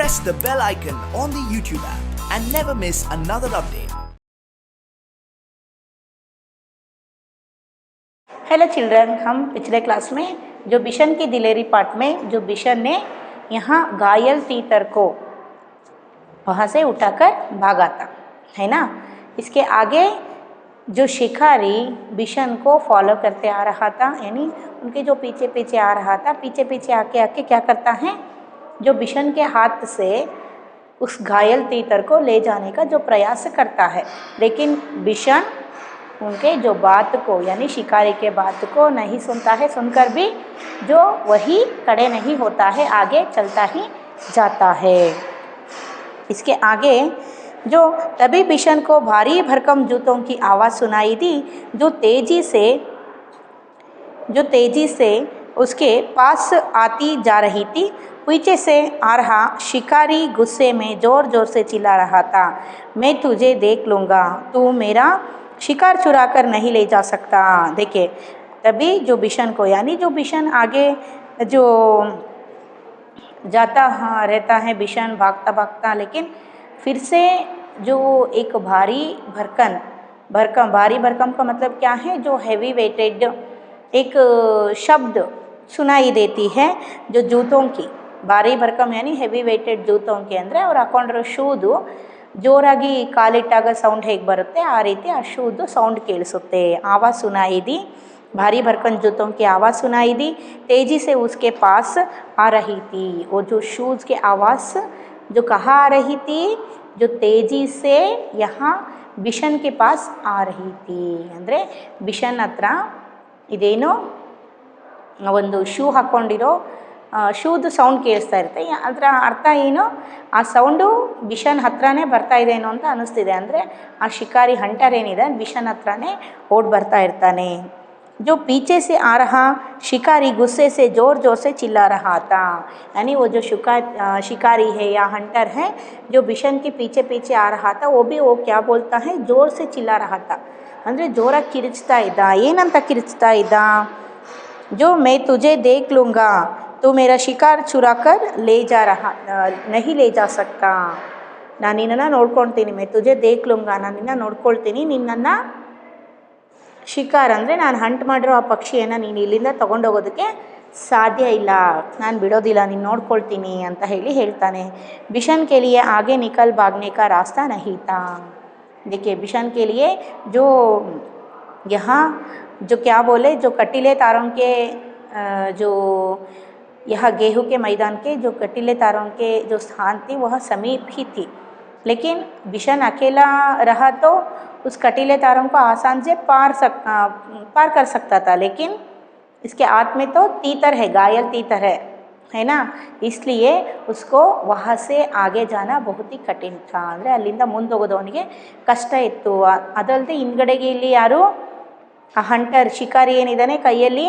press the bell icon on the YouTube app and never miss another update. Hello children, हम पिछले class में जो बिशन की दिलेरी पार्ट में जो बिशन ने यहाँ घायल तीतर को वहाँ से उठाकर भागा था, है ना। इसके आगे जो शिकारी बिशन को फॉलो करते आ रहा था, यानी उनके जो पीछे पीछे आ रहा था, पीछे पीछे आके आके क्या करता है, जो बिशन के हाथ से उस घायल तीतर को ले जाने का जो प्रयास करता है, लेकिन बिशन उनके जो बात को, यानी शिकारी के बात को नहीं सुनता है। सुनकर भी जो वही खड़े नहीं होता है, आगे चलता ही जाता है। इसके आगे जो तभी बिशन को भारी भरकम जूतों की आवाज़ सुनाई दी, जो तेजी से उसके पास आती जा रही थी। पीछे से आ रहा शिकारी गुस्से में ज़ोर ज़ोर से चिल्ला रहा था, मैं तुझे देख लूँगा, तू मेरा शिकार चुरा कर नहीं ले जा सकता। देखिए, तभी जो बिशन को, यानी जो बिशन आगे जो जाता रहता है, बिशन भागता भागता, लेकिन फिर से जो एक भारी भरकम का मतलब क्या है, जो हैवी वेटेड एक शब्द सुनाई देती है, जो जूतों की भारी भरकम यानी ಹೆವಿ ವೇಟೆಡ್ ಜೂತೋಂಕೆ ಅಂದರೆ ಅವ್ರು ಹಾಕೊಂಡಿರೋ ಶೂದು ಜೋರಾಗಿ ಕಾಲಿಟ್ಟಾಗ ಸೌಂಡ್ ಹೇಗೆ ಬರುತ್ತೆ ಆ ರೀತಿ ಆ ಶೂದು ಸೌಂಡ್ ಕೇಳಿಸುತ್ತೆ। आवाज़ सुनाई दी, भारी भरकम जूतों की आवाज़ सुनाई दी, तेज़ी से उसके पास आ रही थी। वो जो शूज़ की आवाज़ जो कहाँ आ रही थी, जो तेज़ी से यहाँ बिशन के पास आ रही थी ಅಂದರೆ ಬಿಷನ್ ಹತ್ರ ಇದೇನೋ ಒಂದು ಶೂ ಹಾಕ್ಕೊಂಡಿರೋ ಶೂದು ಸೌಂಡ್ ಕೇಳಿಸ್ತಾ ಇರುತ್ತೆ। ಅದರ ಅರ್ಥ ಏನು, ಆ ಸೌಂಡು ಬಿಷನ್ ಹತ್ರನೇ ಬರ್ತಾ ಇದೆ ಏನೋ ಅಂತ ಅನ್ನಿಸ್ತಿದೆ। ಅಂದರೆ ಆ ಶಿಕಾರಿ ಹಂಟರ್ ಏನಿದೆ ಬಿಷನ್ ಹತ್ರನೇ ಓಡ್ ಬರ್ತಾ ಇರ್ತಾನೆ। जो पीछे से आ रहा शिकारी गुस्से से ज़ोर ज़ोर से चिल्ला रहा था, यानी वो जो शिकारी है या हंटर है जो बिशन के पीछे पीछे आ रहा था, वो क्या बोलता है, ज़ोर से चिल्ला रहा था। ಅಂದರೆ ಜೋರಾಗಿ ಕಿರಿಚ್ತಾ ಇದ್ದ। ಏನಂತ ಕಿರಿಚ್ತಾ ಇದ್ದ, जो मैं तुझे देख लूँगा, तू मेरा शिकार चुरा कर नहीं ले जा सकता। ನಾನು ನಿನ್ನನ್ನು ನೋಡ್ಕೊಳ್ತೀನಿ, मैं तुझे देख लूँगा, ನಾನು ನಿನ್ನ ನೋಡ್ಕೊಳ್ತೀನಿ, ನಿನ್ನನ್ನು ಶಿಕಾರ್ ಅಂದರೆ ನಾನು ಹಂಟ್ ಮಾಡಿರೋ ಆ ಪಕ್ಷಿಯನ್ನು ನೀನು ಇಲ್ಲಿಂದ ತೊಗೊಂಡೋಗೋದಕ್ಕೆ ಸಾಧ್ಯ ಇಲ್ಲ, ನಾನು ಬಿಡೋದಿಲ್ಲ, ನೀನು ನೋಡ್ಕೊಳ್ತೀನಿ ಅಂತ ಹೇಳ್ತಾನೆ। बिशन के लिए आगे निकल भागने का रास्ता नहीं था। देखिए, बिशन के लिए जो यहाँ जो क्या बोले, जो कटीले तारों के जो यहाँ गेहूँ के मैदान के जो कटीले तारों के जो स्थान थी वह समीप ही थी, लेकिन बिशन अकेला रहा तो उस कटीले तारों को आसान से पार कर सकता था, लेकिन इसके हाथ में तो तीतर है, घायल तीतर है ना, इसलिए उसको वहाँ से आगे जाना बहुत ही कठिन था। ಅಂದರೆ ಅಲ್ಲಿಂದ ಮುಂದೆ ಹೋಗೋದು ಅವನಿಗೆ ಕಷ್ಟ ಇತ್ತು। ಅದಲ್ಲದೆ ಹಿಂದ್ಗಡೆಗೆ ಇಲ್ಲಿ ಯಾರು ಆ ಹಂಟರ್ ಶಿಕಾರಿ ಏನಿದ್ದಾನೆ, ಕೈಯಲ್ಲಿ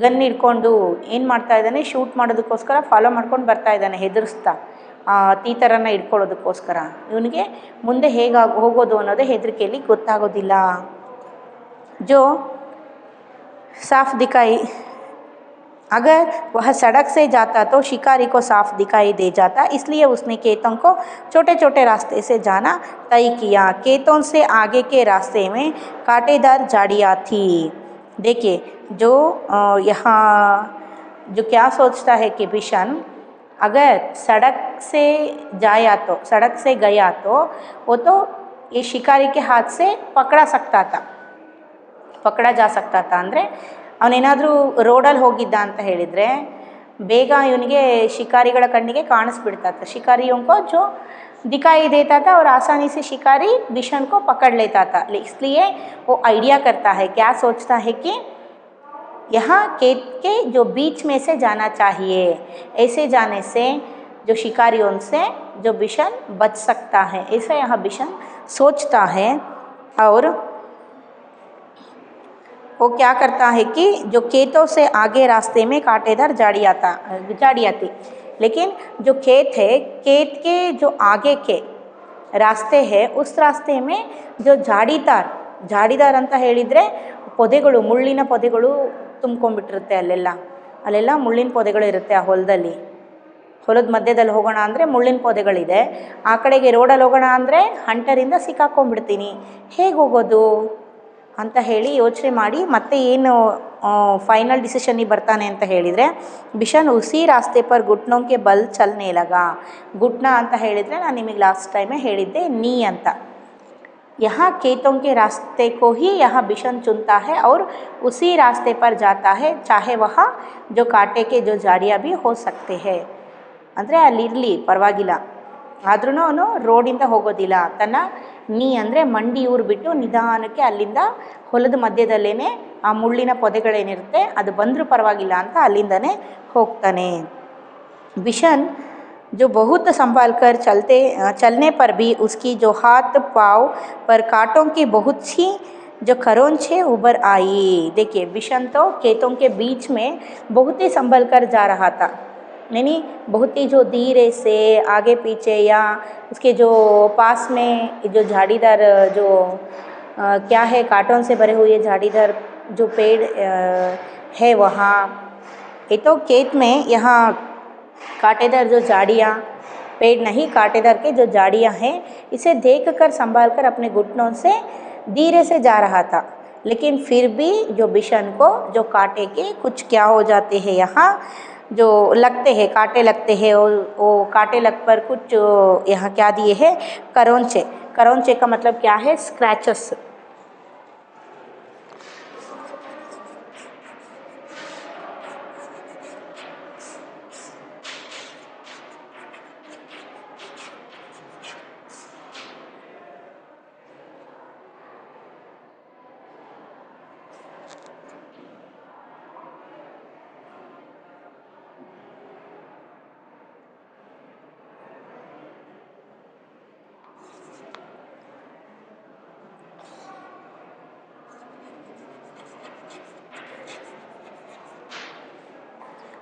ಗನ್ ಹಿಡ್ಕೊಂಡು ಏನು ಮಾಡ್ತಾ ಇದ್ದಾನೆ, ಶೂಟ್ ಮಾಡೋದಕ್ಕೋಸ್ಕರ ಫಾಲೋ ಮಾಡ್ಕೊಂಡು ಬರ್ತಾ ಇದ್ದಾನೆ, ಹೆದರಿಸ್ತಾ ತೀತರನ್ನು ಹಿಡ್ಕೊಳ್ಳೋದಕ್ಕೋಸ್ಕರ। ಇವನಿಗೆ ಮುಂದೆ ಹೇಗೆ ಹೋಗೋದು ಅನ್ನೋದೇ ಹೆದರಿಕೆಯಲ್ಲಿ ಗೊತ್ತಾಗೋದಿಲ್ಲ। जो साफ दिखाई, अगर वह सड़क से जाता तो शिकारी को साफ दिखाई दे जाता, इसलिए उसने खेतों को छोटे छोटे रास्ते से जाना तय किया। खेतों से आगे के रास्ते में कांटेदार झाड़ियाँ थी। देखिए, जो यहाँ जो क्या सोचता है कि बिशन अगर सड़क से गया तो वो तो ये शिकारी के हाथ से पकड़ा जा सकता था। ಅಂದರೆ ಅವನೇನಾದರೂ ರೋಡಲ್ಲಿ ಹೋಗಿದ್ದ ಅಂತ ಹೇಳಿದರೆ ಬೇಗ ಇವನಿಗೆ ಶಿಕಾರಿಗಳ ಕಣ್ಣಿಗೆ ಕಾಣಿಸ್ಬಿಡ್ತಾ था। शिकारियों को जो दिखाई देता था और आसानी से शिकारी बिशन को पकड़ लेता था, इसलिए वो आइडिया करता है, क्या सोचता है कि यहाँ खेत के जो बीच में से जाना चाहिए, ऐसे जाने से जो शिकारियों से जो बिशन बच सकता है, ऐसा यहाँ बिशन सोचता है। और वो क्या करता है कि जो खेतों से आगे रास्ते में कांटेदार झाड़ियाँ थी, लेकिन जो खेत है, खेत के जो आगे के रास्ते है, उस रास्ते में जो झाड़ीदार ಅಂತ ಹೇಳಿದರೆ ಪೊದೆಗಳು, ಮುಳ್ಳಿನ ಪೊದೆಗಳು ತುಂಬ್ಕೊಂಡ್ಬಿಟ್ಟಿರುತ್ತೆ, ಅಲ್ಲೆಲ್ಲ ಮುಳ್ಳಿನ ಪೊದೆಗಳು ಇರುತ್ತೆ ಆ ಹೊಲದ ಮಧ್ಯದಲ್ಲಿ ಹೋಗೋಣ ಅಂದರೆ ಮುಳ್ಳಿನ ಪೊದೆಗಳಿದೆ, ಆ ಕಡೆಗೆ ರೋಡಲ್ಲಿ ಹೋಗೋಣ ಅಂದರೆ ಹಂಟರಿಂದ ಸಿಕ್ಕಾಕೊಂಡ್ಬಿಡ್ತೀನಿ, ಹೇಗೆ ಹೋಗೋದು ಅಂತ ಹೇಳಿ ಯೋಚನೆ ಮಾಡಿ ಮತ್ತೆ ಏನು ಫೈನಲ್ ಡಿಸಿಷನ್ನಿಗೆ ಬರ್ತಾನೆ ಅಂತ ಹೇಳಿದರೆ, ಬಿಷನ್ ಉಸಿ ರಾಸ್ತೆ ಪರ್ ಗುಟ್ನೋಂಕೆ ಬಲ್ ಚಲ್ನೆ ಲಗ. ಗುಟ್ನ ಅಂತ ಹೇಳಿದರೆ ನಾನು ನಿಮಗೆ ಲಾಸ್ಟ್ ಟೈಮೇ ಹೇಳಿದ್ದೆ ನೀ ಅಂತ. यहाँ खेतों के रास्ते को ही यहाँ बिशन चुनता है और उसी रास्ते पर जाता है, चाहे वहाँ जो कांटे के जो झाड़ियाँ भी हो सकते हैं. ಅಂದರೆ ಅಲ್ಲಿರಲಿ ಪರವಾಗಿಲ್ಲ, ಆದ್ರೂ ಅವನು ರೋಡಿಂದ ಹೋಗೋದಿಲ್ಲ. ತನ್ನ ನೀ ಅಂದರೆ ಮಂಡಿ ಊರು ಬಿಟ್ಟು ನಿಧಾನಕ್ಕೆ ಅಲ್ಲಿಂದ ಹೊಲದ ಮಧ್ಯದಲ್ಲೇ ಆ ಮುಳ್ಳಿನ ಪೊದೆಗಳೇನಿರುತ್ತೆ ಅದು ಬಂದರೂ ಪರವಾಗಿಲ್ಲ ಅಂತ ಅಲ್ಲಿಂದನೇ ಹೋಗ್ತಾನೆ. बिशन जो बहुत संभाल कर चलने पर भी उसकी जो हाथ पाँव पर कांटों की बहुत सी जो खरोंचें उभर आई. देखिए बिशन तो खेतों के बीच में बहुत ही संभल कर जा रहा था, यानी बहुत ही जो धीरे से आगे पीछे या उसके जो पास में जो झाड़ीदार जो क्या है कांटों से भरे हुए झाड़ीदार जो पेड़ है वहाँ, ये तो खेत में यहाँ कांटेदार जो झाड़ियाँ, पेड़ नहीं कांटेदार के जो झाड़ियाँ हैं, इसे देखकर संभाल कर अपने घुटनों से धीरे से जा रहा था. लेकिन फिर भी जो बिशन को जो कांटे के कुछ क्या हो जाते हैं, यहाँ जो लगते हैं कांटे लगते हैं, वो कांटे लग पर कुछ यहाँ क्या दिए हैं, करौंचे. करौंचे का मतलब क्या है, स्क्रैचेस.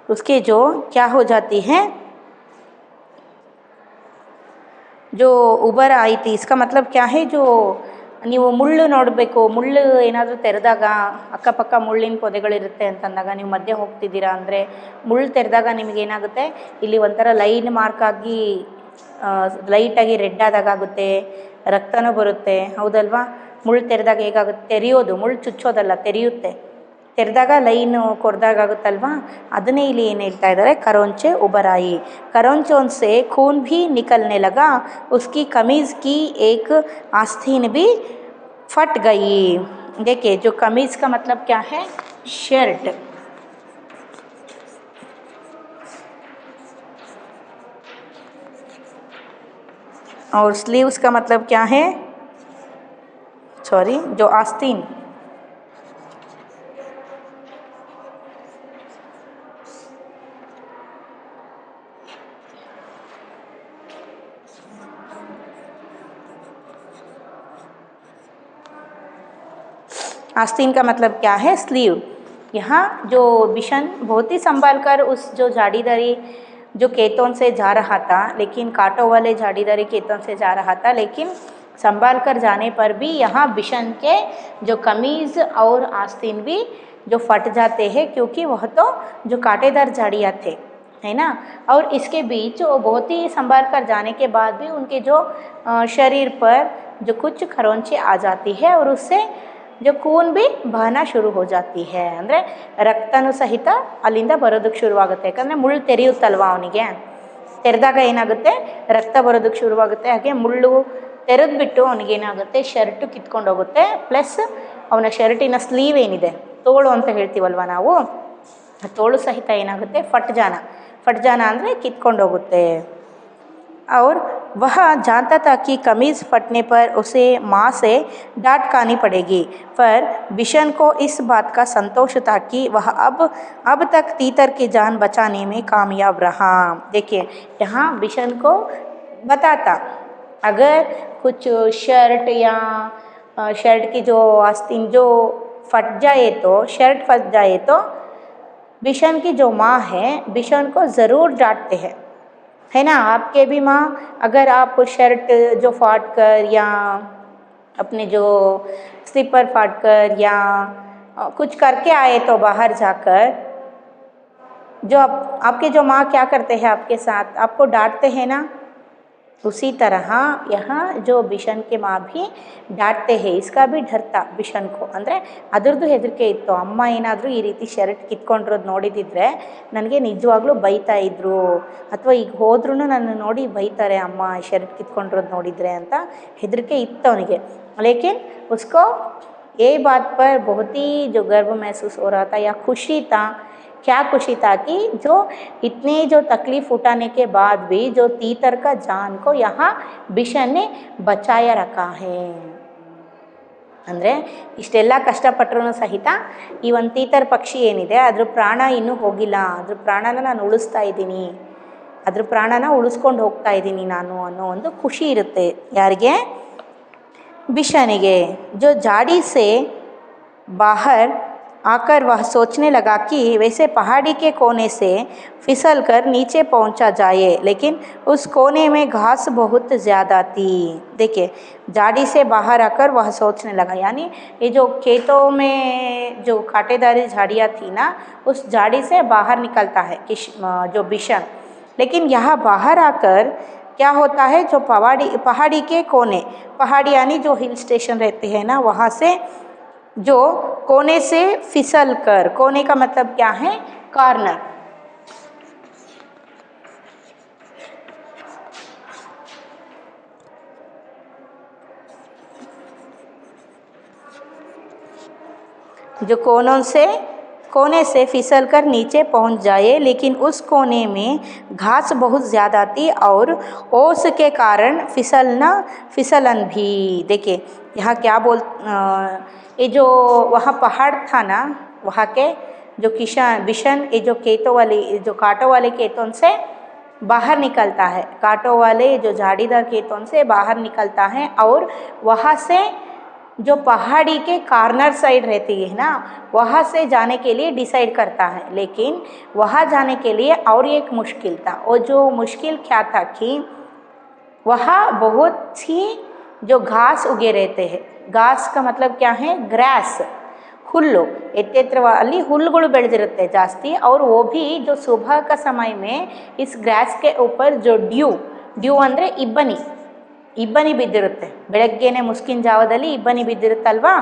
उसके जो क्या हो जाती हैं, जो उबर आई थी, इसका मतलब क्या है, जो ನೀವು ಮುಳ್ಳು ನೋಡಬೇಕು, ಮುಳ್ಳು ಏನಾದರೂ ತೆರೆದಾಗ ಅಕ್ಕಪಕ್ಕ ಮುಳ್ಳಿನ ಪೊದೆಗಳಿರುತ್ತೆ ಅಂತಂದಾಗ ನೀವು ಮಧ್ಯೆ ಹೋಗ್ತಿದ್ದೀರಾ ಅಂದರೆ ಮುಳ್ಳು ತೆರೆದಾಗ ನಿಮಗೇನಾಗುತ್ತೆ, ಇಲ್ಲಿ ಒಂಥರ ಲೈನ್ ಮಾರ್ಕಾಗಿ ಲೈಟಾಗಿ ರೆಡ್ ಆದಾಗ ಆಗುತ್ತೆ, ರಕ್ತನೂ ಬರುತ್ತೆ, ಹೌದಲ್ವಾ. ಮುಳ್ಳು ತೆರೆದಾಗ ಹೇಗಾಗುತ್ತೆ, ತೆರೆಯೋದು, ಮುಳ್ಳು ಚುಚ್ಚೋದಲ್ಲ, ತೆರೆಯುತ್ತೆ, ತೆರೆದಾಗ ಲೈನು ಕೊರೆದಾಗುತ್ತಲ್ವಾ, ಅದನ್ನೇ ಇಲ್ಲಿ ಏನು ಹೇಳ್ತಾ ಇದ್ದಾರೆ, करौंचे उबर आई. करौंचों से खून भी निकलने लगा, उसकी कमीज़ की एक आस्तीन भी फट गई. देखिए जो कमीज़ का मतलब क्या है, शर्ट, और स्लीव्स का मतलब क्या है, सॉरी जो आस्तीन, आस्तीन का मतलब क्या है, स्लीव. यहाँ जो बिशन बहुत ही संभाल कर उस जो झाड़ीदारी जो खेतों से जा रहा था, लेकिन कांटों वाले झाड़ीदारी खेतों से जा रहा था, लेकिन संभाल कर जाने पर भी यहाँ बिशन के जो कमीज़ और आस्तीन भी जो फट जाते हैं, क्योंकि वह तो जो कांटेदार झाड़ियाँ थे, है ना. और इसके बीच वो बहुत ही संभाल कर जाने के बाद भी उनके जो शरीर पर जो कुछ खरोंचे आ जाती है और उससे जो खून भी बहना शुरू हो जाती है, ಅಂದರೆ ರಕ್ತನೂ ಸಹಿತ ಅಲ್ಲಿಂದ ಬರೋದಕ್ಕೆ ಶುರುವಾಗುತ್ತೆ. ಯಾಕಂದರೆ ಮುಳ್ಳು ತೆರೆಯುತ್ತಲ್ವ, ಅವನಿಗೆ ತೆರೆದಾಗ ಏನಾಗುತ್ತೆ, ರಕ್ತ ಬರೋದಕ್ಕೆ ಶುರುವಾಗುತ್ತೆ. ಹಾಗೆ ಮುಳ್ಳು ತೆರೆದ್ಬಿಟ್ಟು ಅವನಿಗೇನಾಗುತ್ತೆ, ಶರ್ಟು ಕಿತ್ಕೊಂಡು ಹೋಗುತ್ತೆ, ಪ್ಲಸ್ ಅವನ ಶರ್ಟಿನ ಸ್ಲೀವ್ ಏನಿದೆ, ತೋಳು ಅಂತ ಹೇಳ್ತೀವಲ್ವ ನಾವು, ತೋಳು ಸಹಿತ ಏನಾಗುತ್ತೆ, ಫಟ್ ಜಾನ ಅಂದರೆ ಕಿತ್ಕೊಂಡು ಹೋಗುತ್ತೆ. और वह जानता था कि कमीज़ फटने पर उसे माँ से डांट खानी पड़ेगी, पर बिशन को इस बात का संतोष था कि वह अब तक तीतर की जान बचाने में कामयाब रहा. देखिए यहाँ बिशन को बताता, अगर कुछ शर्ट या शर्ट की जो आस्तीन जो फट जाए तो, शर्ट फट जाए तो बिशन की जो माँ है बिशन को ज़रूर डांटते हैं, है ना. आपके भी माँ अगर आप शर्ट जो फाड़ कर या अपने जो स्लीपर फाड़ कर या कुछ करके आए तो बाहर जाकर जो आपके जो माँ क्या करते हैं आपके साथ, आपको डांटते हैं ना, उसी तरह यहाँ जो बिशन के माँ भी डांटते हैं, इसका भी डरता बिशन को, ಅಂದರೆ ಅದರದ್ದು ಹೆದರಿಕೆ ಇತ್ತು. ಅಮ್ಮ ಏನಾದರೂ ಈ ರೀತಿ ಶರ್ಟ್ ಕಿತ್ಕೊಂಡಿರೋದು ನೋಡಿದಿದ್ರೆ ನನಗೆ ನಿಜವಾಗ್ಲೂ ಬೈತಾ ಇದ್ರು, ಅಥವಾ ಈಗ ಹೋದ್ರೂ ನನ್ನ ನೋಡಿ ಬೈತಾರೆ ಅಮ್ಮ ಶರ್ಟ್ ಕಿತ್ಕೊಂಡಿರೋದು ನೋಡಿದರೆ ಅಂತ ಹೆದರಿಕೆ ಇತ್ತು ಅವನಿಗೆ. लेकिन उसको ये बात पर बहुत ही जो गर्व महसूस हो रहा था या खुशी था, क्या खुशी था कि जो इतने जो तकलीफ़ उठाने के बाद भी जो तीतर का जान को यहाँ बिशन ने बचाया रखा है. ಅಂದರೆ ಇಷ್ಟೆಲ್ಲ ಕಷ್ಟಪಟ್ಟರೂ ಸಹಿತ ಈ ಒಂದು ತೀತರ್ ಪಕ್ಷಿ ಏನಿದೆ ಅದ್ರ ಪ್ರಾಣ ಇನ್ನೂ ಹೋಗಿಲ್ಲ, ಅದ್ರ ಪ್ರಾಣನ ನಾನು ಉಳಿಸ್ತಾ ಇದ್ದೀನಿ, ಅದ್ರ ಪ್ರಾಣನ ಉಳಿಸ್ಕೊಂಡು ಹೋಗ್ತಾ ಇದ್ದೀನಿ ನಾನು ಅನ್ನೋ ಒಂದು ಖುಷಿ ಇರುತ್ತೆ ಯಾರಿಗೆ, बिशनिगे. जो झाड़ी से बाहर आकर वह सोचने लगा कि वैसे पहाड़ी के कोने से फिसल कर नीचे पहुंचा जाए, लेकिन उस कोने में घास बहुत ज़्यादा थी. देखिए, झाड़ी से बाहर आकर वह सोचने लगा, यानी ये जो खेतों में जो कांटेदारी झाड़ियाँ थी ना, उस झाड़ी से बाहर निकलता है जो बिशन. लेकिन यहाँ बाहर आकर क्या होता है, जो पहाड़ी के कोने, पहाड़ी यानी जो हिल स्टेशन रहते हैं ना, वहाँ से जो कोने से फिसल कर, कोने का मतलब क्या है, कॉर्नर, जो कोने से फिसल कर नीचे पहुंच जाए, लेकिन उस कोने में घास बहुत ज़्यादा थी और ओस के कारण फिसलन भी. देखिए यहाँ क्या ये जो वहाँ पहाड़ था ना, वहाँ के जो बिशन ये जो खेतों वाली जो कांटों वाले खेतों से बाहर निकलता है, कांटों वाले जो झाड़ीदार खेतों से बाहर निकलता है और वहाँ से जो पहाड़ी के कॉर्नर साइड रहती है ना, वहाँ से जाने के लिए डिसाइड करता है. लेकिन वहाँ जाने के लिए और एक मुश्किल था, और जो मुश्किल क्या था कि वहाँ बहुत ही जो घास उगे रहते हैं. घास का मतलब क्या है, ग्रास, ಹುಲ್ಲು, ಎತ್ತೆತ್ತರವಾಗಿ ಹುಲ್ಲುಗಳು ಬೆಳೆದಿರುತ್ತೆ ಜಾಸ್ತಿ, और वो भी जो सुबह का समय में इस ग्रास के ऊपर जो ಡ್ಯೂ ಅಂದರೆ ಇಬ್ಬನಿ ಬಿದ್ದಿರುತ್ತೆ, ಬೆಳಗ್ಗೆನೆ ಮುಸ್ಕಿನ ಜಾವದಲ್ಲಿ ಇಬ್ಬನಿ ಬಿದ್ದಿರುತ್ತಲ್ವಾ.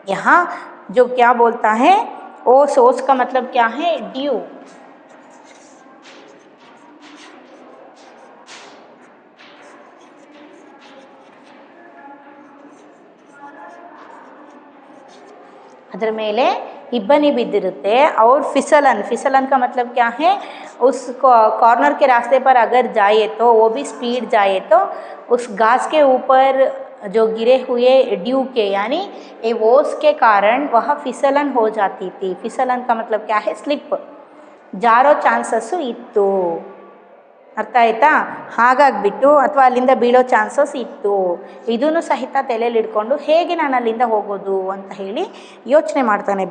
यहाँ जो क्या बोलता है, ओस का मतलब क्या है, ड्यू. ಅದರ ಮೇಲೆ ಇಬ್ಬನಿ ಬಿದ್ದಿರುತ್ತೆ. और फिसलन का मतलब क्या है, उस कॉर्नर के रास्ते पर अगर जाए तो वो भी स्पीड जाए तो उस घास के ऊपर जो गिरे हुए ड्यू के यानी ये ओस के कारण वह फिसलन हो जाती थी. फिसलन का मतलब क्या है, स्लिप, ಜಾರೋ ಚಾನ್ಸಸ್ಸು ಇತ್ತು. ಅರ್ಥ ಆಯ್ತಾ, ಹಾಗಾಗಿಬಿಟ್ಟು ಅಥವಾ ಅಲ್ಲಿಂದ ಬೀಳೋ ಚಾನ್ಸಸ್ ಇತ್ತು. ಇದನ್ನು ಸಹಿತ ತಲೆಯಲ್ಲಿ ಇಟ್ಕೊಂಡು ಹೇಗೆ ನಾನು ಅಲ್ಲಿಂದ ಹೋಗೋದು ಅಂತ ಹೇಳಿ ಯೋಚನೆ ಮಾಡ್ತಾನೆ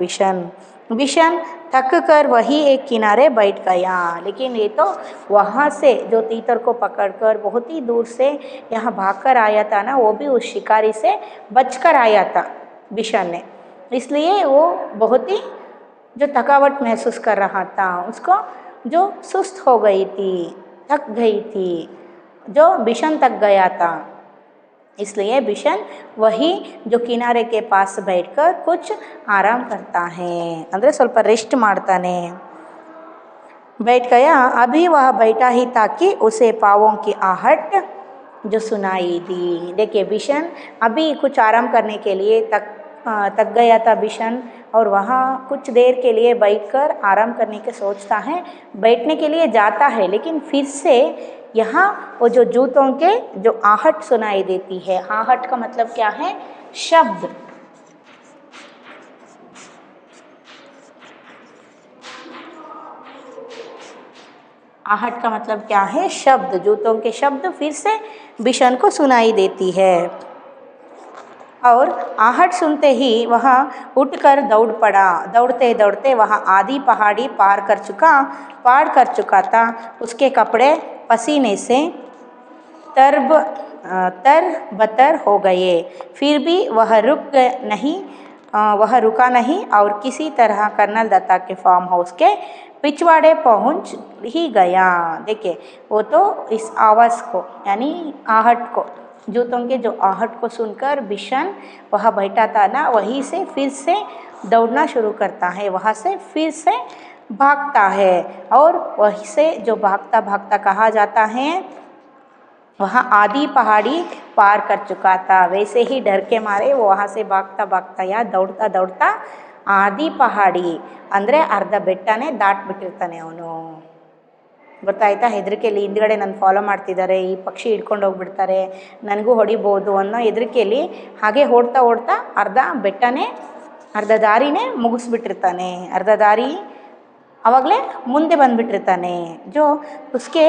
बिशन थक कर वही एक किनारे बैठ गया. लेकिन ये तो वहाँ से जो तीतर को पकड़कर बहुत ही दूर से यहाँ भागकर आया था ना, वो भी उस शिकारी से बचकर आया था बिशन ने, इसलिए वो बहुत ही जो थकावट महसूस कर रहा था, उसको जो सुस्त हो गई थी, थक गई थी, जो बिशन थक गया था. इसलिए बिशन वही जो किनारे के पास बैठकर कुछ आराम करता है, ಅಂದರೆ ಸ್ವಲ್ಪ ರೆಸ್ಟ್ ಮಾಡ್ತಾನೆ. बैठ गया. अभी वह बैठा ही था कि उसे पाँवों की आहट जो सुनाई दी. देखिए बिशन अभी कुछ आराम करने के लिए तक गया था बिशन, और वहाँ कुछ देर के लिए बैठकर आराम करने के सोचता है, बैठने के लिए जाता है, लेकिन फिर से यहाँ वो जो जूतों के जो आहट सुनाई देती है. आहट का मतलब क्या है, शब्द. आहट का मतलब क्या है, शब्द. जूतों के शब्द फिर से बिशन को सुनाई देती है. और आहट सुनते ही वह उठकर दौड़ पड़ा. दौड़ते दौड़ते वह आधी पहाड़ी पार कर चुका था. उसके कपड़े पसीने से तरबतर हो गए. फिर भी वह रुका नहीं और किसी तरह कर्नल दत्ता के फार्म हाउस के पिछवाड़े पहुंच ही गया। देखिए वो तो इस आवाज़ को यानी आहट को, जूतों के जो आहट को सुनकर बिशन वहाँ बैठा था ना, वहीं से फिर से दौड़ना शुरू करता है, वहाँ से फिर से भागता है और वहीं से जो भागता भागता कहा जाता है वहाँ आधी पहाड़ी पार कर चुका था। वैसे ही डर के मारे वो वहाँ से भागता भागता या दौड़ता दौड़ता आधी पहाड़ी ಅಂದರೆ ಅರ್ಧ ಬೆಟ್ಟನೇ ದಾಟ್ಬಿಟ್ಟಿರ್ತಾನೆ ಅವನು. ಗೊತ್ತಾಯ್ತಾ? ಹೆದರಿಕೆಯಲ್ಲಿ ಹಿಂದ್ಗಡೆ ನನ್ನ ಫಾಲೋ ಮಾಡ್ತಿದ್ದಾರೆ, ಈ ಪಕ್ಷಿ ಹಿಡ್ಕೊಂಡು ಹೋಗ್ಬಿಡ್ತಾರೆ, ನನಗೂ ಹೊಡಿಬೋದು ಅನ್ನೋ ಹೆದರಿಕೆಯಲ್ಲಿ ಹಾಗೆ ಓಡ್ತಾ ಓಡ್ತಾ ಅರ್ಧ ದಾರಿನೇ ಮುಗಿಸ್ಬಿಟ್ಟಿರ್ತಾನೆ. ಅರ್ಧ ದಾರಿ आवागले मुंदे बंदबिಟ್ಟಿರ್ತಾನೆ. जो उसके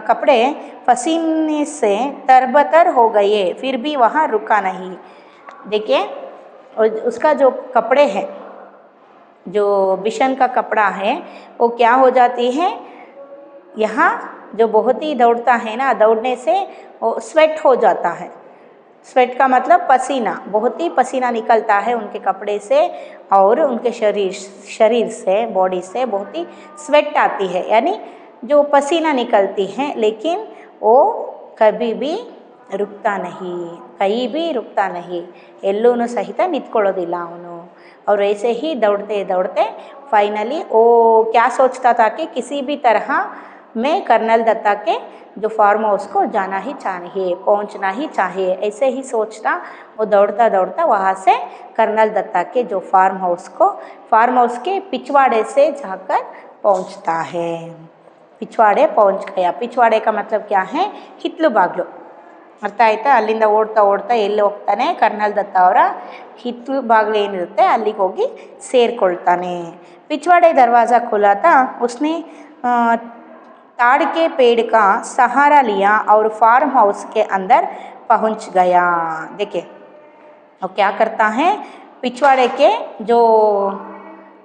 कपड़े पसीने से तरबतर हो गए फिर भी वहाँ रुका नहीं. देखिए उसका जो कपड़े हैं, जो बिशन का कपड़ा है वो क्या हो जाती है, यहाँ जो बहुत ही दौड़ता है ना, दौड़ने से वो स्वेट हो जाता है. स्वेट का मतलब पसीना, बहुत ही पसीना निकलता है उनके कपड़े से और उनके शरीर से, बॉडी से बहुत ही स्वेट आती है, यानी जो पसीना निकलती है, लेकिन वो कभी भी रुकता नहीं, कहीं भी रुकता नहीं, ಎಲ್ಲೂ ಸಹಿತ ನಿಂತ್ಕೊಳ್ಳೋದಿಲ್ಲ ಅವನು. और ऐसे ही दौड़ते दौड़ते फाइनली वो क्या सोचता था कि किसी भी तरह में कर्नल दत्ता के जो फार्म हाउस को जाना ही चाहिए, पहुंचना ही चाहिए, ऐसे ही सोचता वो दौड़ता दौड़ता वहाँ से कर्नल दत्ता के जो फार्म हाउस के पिछवाड़े से जाकर पहुंचता है. पिछवाड़े पहुंच गया. पिछवाड़े का मतलब क्या है, ಹಿತ್ಲು ಬಾಗ್ಲು. ಅರ್ಥ ಆಯ್ತಾ? ಅಲ್ಲಿಂದ ಓಡ್ತಾ ಓಡ್ತಾ ಎಲ್ಲಿ ಹೋಗ್ತಾನೆ, कर्नल दत्ता ಅವರ ಹಿತ್ಲು ಬಾಗ್ಲು ಏನಿರುತ್ತೆ ಅಲ್ಲಿಗೆ ಹೋಗಿ ಸೇರಿಕೊಳ್ತಾನೆ. पिछवाड़े दरवाज़ा खुला था, उसने ताड़ के पेड़ का सहारा लिया और फार्म हाउस के अंदर पहुंच गया. देखिए वो क्या करता है, पिछवाड़े के जो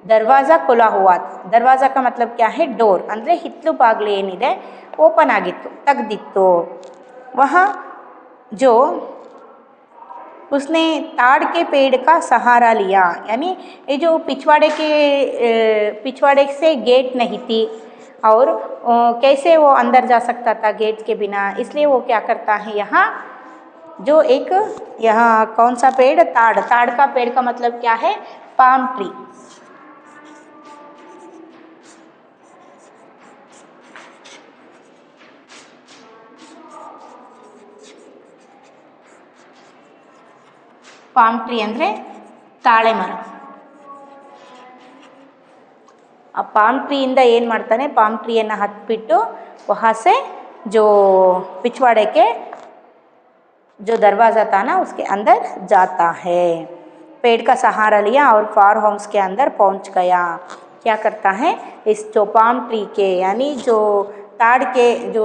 दरवाज़ा खुला हुआ था, दरवाज़ा का मतलब क्या है, डोर ಅಂದರೆ ಹಿತ್ಲು ಬಾಗಿಲು ಏನಿದೆ ಓಪನ್ ಆಗಿತ್ತು, ತೆಗೆದಿತ್ತು. वहाँ जो उसने ताड़ के पेड़ का सहारा लिया, यानी ये जो पिछवाड़े से गेट नहीं थी और कैसे वो अंदर जा सकता था गेट के बिना, इसलिए वो क्या करता है, यहाँ जो एक यहाँ कौन सा पेड़, ताड़ का पेड़ का मतलब क्या है, पाम ट्री. ಪಾಮ್ ಟ್ರೀ ಅಂದರೆ ತಾಳೆ ಮರ. ಆ ಪಾಮ್ ಟ್ರೀಯಿಂದ ಏನು ಮಾಡ್ತಾನೆ, ಪಾಮ್ ಟ್ರೀಯನ್ನು ಹತ್ಬಿಟ್ಟು वहाँ से जो पिछवाड़े के जो दरवाज़ा था ना उसके अंदर जाता है. पेड़ का सहारा लिया और फार्म हाउस के अंदर पहुँच गया. क्या करता है, इस जो पाम ट्री के यानी जो ताड़ के जो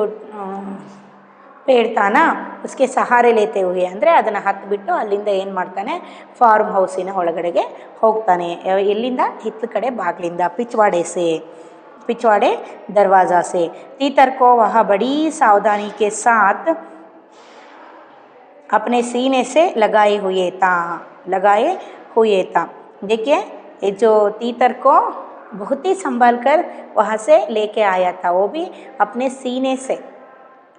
पेड़ था ना उसके सहारे लेते हुए ಅಂದರೆ ಅದನ್ನು ಹತ್ಬಿಟ್ಟು ಅಲ್ಲಿಂದ ಏನು ಮಾಡ್ತಾನೆ, ಫಾರ್ಮ್ ಹೌಸಿನ ಒಳಗಡೆಗೆ ಹೋಗ್ತಾನೆ. ಎಲ್ಲಿಂದ, ಹಿತ್ತಲ ಕಡೆ ಬಾಗಿಲಿಂದ. पिछवाड़े दरवाज़ा से. तीतर को वह बड़ी सावधानी के साथ अपने सीने से लगाए हुए था. देखिए ये जो तीतर को बहुत ही संभाल कर वहाँ से लेके आया था, वो भी अपने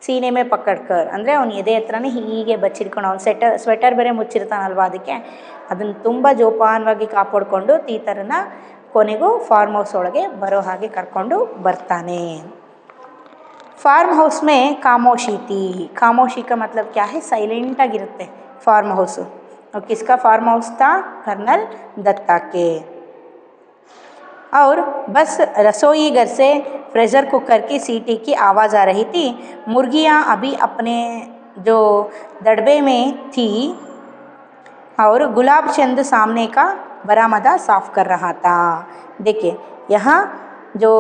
सीने में पकड़कर, ಅಂದರೆ ಅವನು ಎದೆ ಹತ್ರನೇ ಹೀಗೆ ಬಚ್ಚಿಡ್ಕೊಂಡು, ಅವನು ಸ್ವೆಟರ್ ಬೇರೆ ಮುಚ್ಚಿರ್ತಾನಲ್ವ, ಅದಕ್ಕೆ ಅದನ್ನು ತುಂಬ ಜೋಪಾನವಾಗಿ ಕಾಪಾಡಿಕೊಂಡು ತೀತರನ್ನ ಕೊನೆಗೂ ಫಾರ್ಮ್ ಹೌಸ್ ಒಳಗೆ ಬರೋ ಹಾಗೆ ಕರ್ಕೊಂಡು ಬರ್ತಾನೆ. फार्म हाउस में खामोशी थी. खामोशी का मतलब क्या है, साइलेंट ಆಗಿರುತ್ತೆ फार्म हाउस. और किसका फार्म हाउस था, कर्नल दत्ता के. और बस रसोई घर से प्रेशर कुकर की सीटी की आवाज़ आ रही थी. मुर्गियाँ अभी अपने जो दड़बे में थी और गुलाब चंद सामने का बरामदा साफ कर रहा था. देखिए यहाँ जो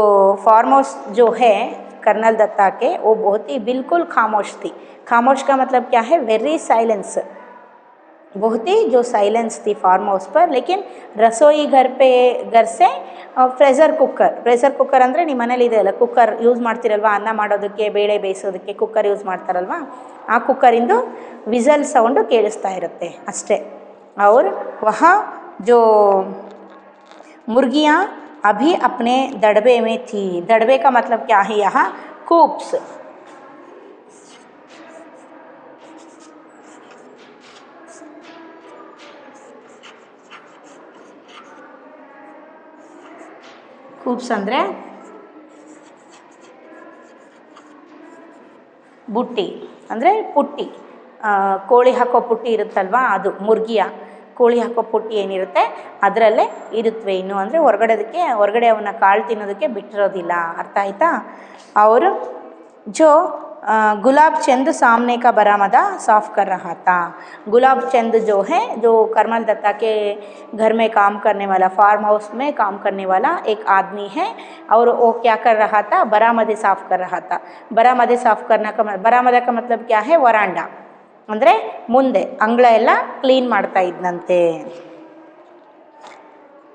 फार्म हाउस जो है कर्नल दत्ता के, वो बहुत ही बिल्कुल खामोश थी. खामोश का मतलब क्या है, वेरी साइलेंस, बहुत ही जो साइलेंस थी फार्म हाउस पर. लेकिन रसोई घर से ಪ್ರೆಷರ್ ಕುಕ್ಕರ್ ಅಂದರೆ ನಿಮ್ಮ ಮನೇಲಿ ಇದೆಯಲ್ಲ ಕುಕ್ಕರ್ ಯೂಸ್ ಮಾಡ್ತಿರಲ್ವ, ಅನ್ನ ಮಾಡೋದಕ್ಕೆ, ಬೇಳೆ ಬೇಯಿಸೋದಕ್ಕೆ ಕುಕ್ಕರ್ ಯೂಸ್ ಮಾಡ್ತಾರಲ್ವ, ಆ ಕುಕ್ಕರಿಂದು ವಿಸಲ್ ಸೌಂಡು ಕೇಳಿಸ್ತಾ ಇರುತ್ತೆ ಅಷ್ಟೇ. और वहाँ जो मुर्गियाँ अभी अपने दड़बे में थी। दड़बे का मतलब क्या है यहाँ? कूप्स। ಕೂಪ್ಸ್ ಅಂದರೆ ಬುಟ್ಟಿ, ಅಂದರೆ ಪುಟ್ಟಿ, ಕೋಳಿ ಹಾಕೋ ಪುಟ್ಟಿ ಇರುತ್ತಲ್ವ, ಅದು ಮುರ್ಗಿಯ ಕೋಳಿ ಹಾಕೋ ಪುಟ್ಟಿ ಏನಿರುತ್ತೆ ಅದರಲ್ಲೇ ಇರುತ್ತವೆ ಇನ್ನು. ಅಂದರೆ ಹೊರಗಡೆ ಅವನ್ನ ಕಾಳು ತಿನ್ನೋದಕ್ಕೆ ಬಿಟ್ಟಿರೋದಿಲ್ಲ. ಅರ್ಥ ಆಯ್ತಾ? ಅವರು ಜೋ गुलाब चंद सामने का बरामदा साफ़ कर रहा था। गुलाब चंद जो है, जो करमल दत्ता के घर में काम करने वाला, फार्म हाउस में काम करने वाला एक आदमी है, और वो क्या कर रहा था? बरामदे साफ़ कर रहा था। बरामदे साफ़ करने का बरामदा का मतलब क्या है? वरांडा, ಅಂದರೆ ಮುಂದೆ ಅಂಗಳ ಎಲ್ಲ ಕ್ಲೀನ್ ಮಾಡ್ತಾ ಇದ್ದಂತೆ.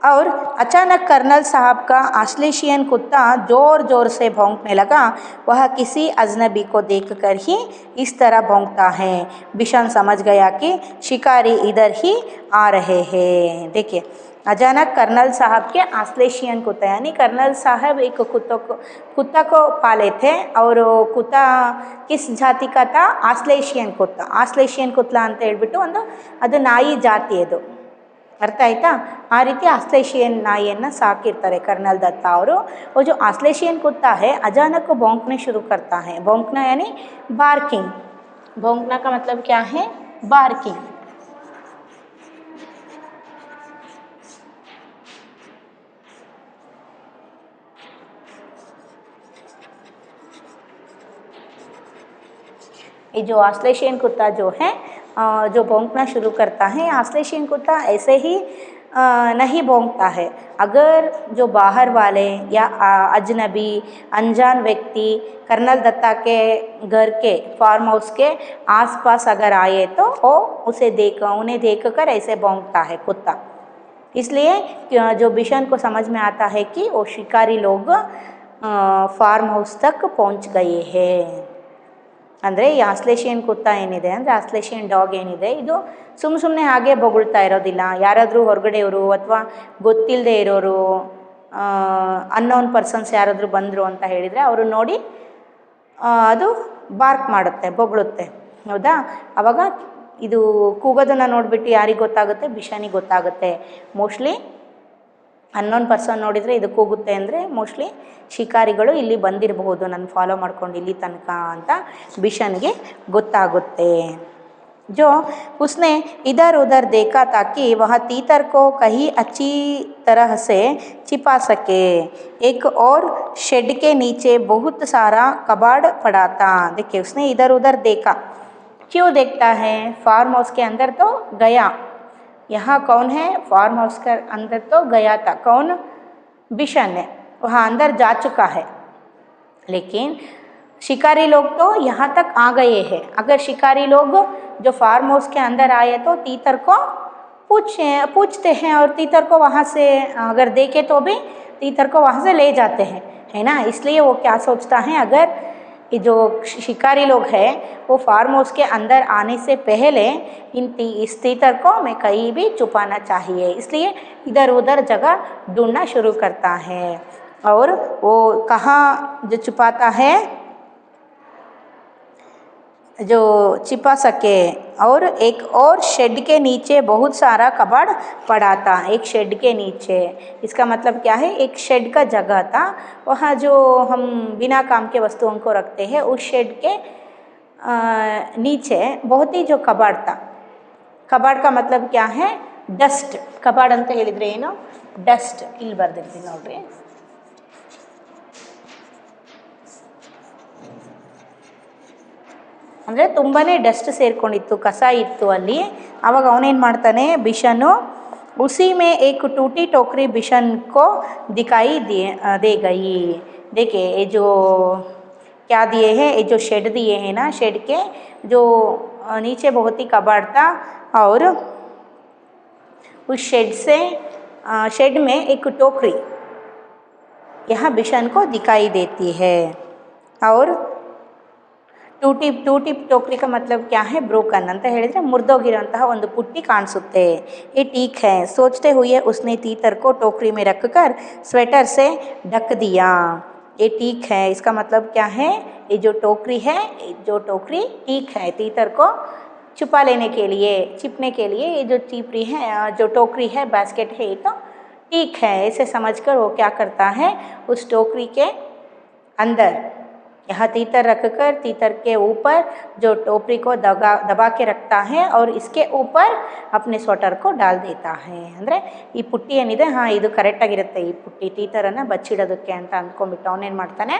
और अचानक कर्नल साहब का ऑस्ट्रेलियन कुत्ता ज़ोर ज़ोर से भौंकने लगा। वह किसी अजनबी को देखकर ही इस तरह भौंकता है। बिशन समझ गया कि शिकारी इधर ही आ रहे हैं। देखिए, अचानक कर्नल साहब के ऑस्ट्रेलियन कुत्ता, यानी कर्नल साहब एक कुत्ता को पाले थे, और कुत्ता किस जाति का था? ऑस्ट्रेलियन कुत्ता. ऑस्ट्रेलियन कुत्ता ಅಂತ ಹೇಳ್ಬಿಟ್ಟು ಅದು ನಾಯಿ ಜಾತಿ ಅದು. ಅರ್ಥ ಆಯ್ತಾ? ಆ ರೀತಿ ಆಸ್ಟ್ರೇಲಿಯನ್ ನಾಯಿಯನ್ನು ಸಾಕಿರ್ತಾರೆ कर्नल दत्ता ಅವರು. वो जो ऑस्ट्रेलियन कुत्ता है अचानक को भौंकने शुरू करता है. भौंकना यानी बार्किंग. भौंकना का मतलब क्या है? बार्किंग. ये जो ऑस्ट्रेलियन कुत्ता जो है जो भौंकना शुरू करता है, ऑस्ट्रेलियन कुत्ता ऐसे ही नहीं भौंकता है. अगर जो बाहर वाले या अजनबी अनजान व्यक्ति कर्नल दत्ता के घर के फार्म हाउस के आसपास अगर आए तो वो उन्हें देखकर ऐसे भौंकता है कुत्ता. इसलिए जो बिशन को समझ में आता है कि वो शिकारी लोग फार्म हाउस तक पहुंच गए हैं. ಅಂದರೆ ಈ ಆಸ್ಟ್ರೇಲಿಯನ್ ಕುತ್ತಾ ಏನಿದೆ ಅಂದರೆ ಆಸ್ಟ್ರೇಲಿಯನ್ ಡಾಗ್ ಏನಿದೆ, ಇದು ಸುಮ್ಮನೆ ಹಾಗೆ ಬೊಗಳ್ತಾ ಇರೋದಿಲ್ಲ. ಯಾರಾದರೂ ಹೊರಗಡೆಯವರು ಅಥವಾ ಗೊತ್ತಿಲ್ಲದೆ ಇರೋರು, ಅನ್ನೋನ್ ಪರ್ಸನ್ಸ್ ಯಾರಾದರೂ ಬಂದರು ಅಂತ ಹೇಳಿದರೆ ಅವರು ನೋಡಿ ಅದು ಬಾರ್ಕ್ ಮಾಡುತ್ತೆ, ಬೊಗಳುತ್ತೆ. ಹೌದಾ? ಆವಾಗ ಇದು ಕೂಗೋದನ್ನು ನೋಡಿಬಿಟ್ಟು ಯಾರಿಗೆ ಗೊತ್ತಾಗುತ್ತೆ? ಬಿಷನಿಗೆ ಗೊತ್ತಾಗುತ್ತೆ. ಮೋಸ್ಟ್ಲಿ ಅನ್ನೋನ್ ಪರ್ಸನ್ ನೋಡಿದರೆ ಇದು ಕೂಗುತ್ತೆ ಅಂದರೆ ಮೋಸ್ಟ್ಲಿ ಶಿಕಾರಿಗಳು ಇಲ್ಲಿ ಬಂದಿರಬಹುದು, ನನ್ನ ಫಾಲೋ ಮಾಡ್ಕೊಂಡು ಇಲ್ಲಿ ತನಕ ಅಂತ ಬಿಷನ್ಗೆ ಗೊತ್ತಾಗುತ್ತೆ. जो उसने इधर उधर देखा ताकि वह तीतर को कहीं अच्छी तरह से छिपा सके. एक और शेड के नीचे बहुत सारा कबाड़ पड़ा था. देखिए, उसने इधर उधर देखा. क्यों देखता है? फार्म हाउस के अंदर तो गया. यहाँ कौन है? फार्म हाउस के अंदर तो गया था. कौन? बिशन है, वहाँ अंदर जा चुका है. लेकिन शिकारी लोग तो यहाँ तक आ गए हैं. अगर शिकारी लोग जो फार्म हाउस के अंदर आए तो तीतर को पूछते हैं, और तीतर को वहाँ से अगर देखे तो भी तीतर को वहाँ से ले जाते हैं, है ना. इसलिए वो क्या सोचता है, अगर ये जो शिकारी लोग हैं वो फार्म हाउस के अंदर आने से पहले इस तीतर को मैं कहीं भी छुपाना चाहिए. इसलिए इधर उधर जगह ढूंढना शुरू करता है. और वो कहाँ जो छुपाता है? जो छिपा सके. और एक और शेड के नीचे बहुत सारा कबाड़ पड़ा था. एक शेड के नीचे, इसका मतलब क्या है? एक शेड का जगह था, वहाँ जो हम बिना काम के वस्तुओं को रखते हैं, उस शेड के नीचे बहुत ही जो कबाड़ था. कबाड़ का मतलब क्या है? डस्ट. कबाड़ ಅಂತ ಹೇಳಿದ್ರೆ ಏನು? ಡಸ್ಟ್. ಇಲ್ಲಿ ಬರ್ದಿರ್ತೀನಿ ನೋಡ್ರಿ. ಅಂದರೆ ತುಂಬಾ ಡಸ್ಟ್ ಸೇರಿಕೊಂಡಿತ್ತು, ಕಸ ಇತ್ತು ಅಲ್ಲಿ. ಆವಾಗ ಅವನೇನು ಮಾಡ್ತಾನೆ ಬಿಷನು, उसी में एक टूटी टोकरी बिशन को दिखाई दे गई. देखिए, ये जो क्या दिए हैं, ये जो शेड दिए हैं ना, शेड के जो नीचे बहुत ही कबाड़ था, और उस शेड में एक टोकरी यहाँ बिशन को दिखाई देती है. और ಟೂಟಿ ಟೋಕ್ರಿ का मतलब क्या है ಬ್ರೋಕನ್ ಅಂತ ಹೇಳಿದರೆ ಮುರಿದೋಗಿರೋಂತಹ ಒಂದು ಪುಟ್ಟಿ ಕಾಣಿಸುತ್ತೆ. ये ठीक है सोचते हुए उसने तीतर को टोकरी में रखकर स्वेटर से ढक दिया. ये ठीक है इसका मतलब क्या है, ये जो टोकरी है, जो टोकरी ठीक है तीतर को छुपा लेने के लिए, छिपने के लिए ये जो टीपरी है, जो टोकरी है, बास्केट है, ये तो ठीक है ऐसे समझकर वो क्या करता है, उस टोकरी के अंदर यहाँ तीतर रखकर तीतर के ऊपर जो टोकरी को दबा के रखता है और इसके ऊपर अपने स्वेटर को डाल देता है. ಅಂದರೆ ಈ ಪುಟ್ಟಿ ಏನಿದೆ ಇದು ಕರೆಕ್ಟಾಗಿರುತ್ತೆ. ಈ ಪುಟ್ಟಿ ತೀತರನ್ನು ಬಚ್ಚಿಡೋದಕ್ಕೆ ಅಂತ ಅಂದ್ಕೊಂಡ್ಬಿಟ್ಟು ಅವನೇನು ಮಾಡ್ತಾನೆ,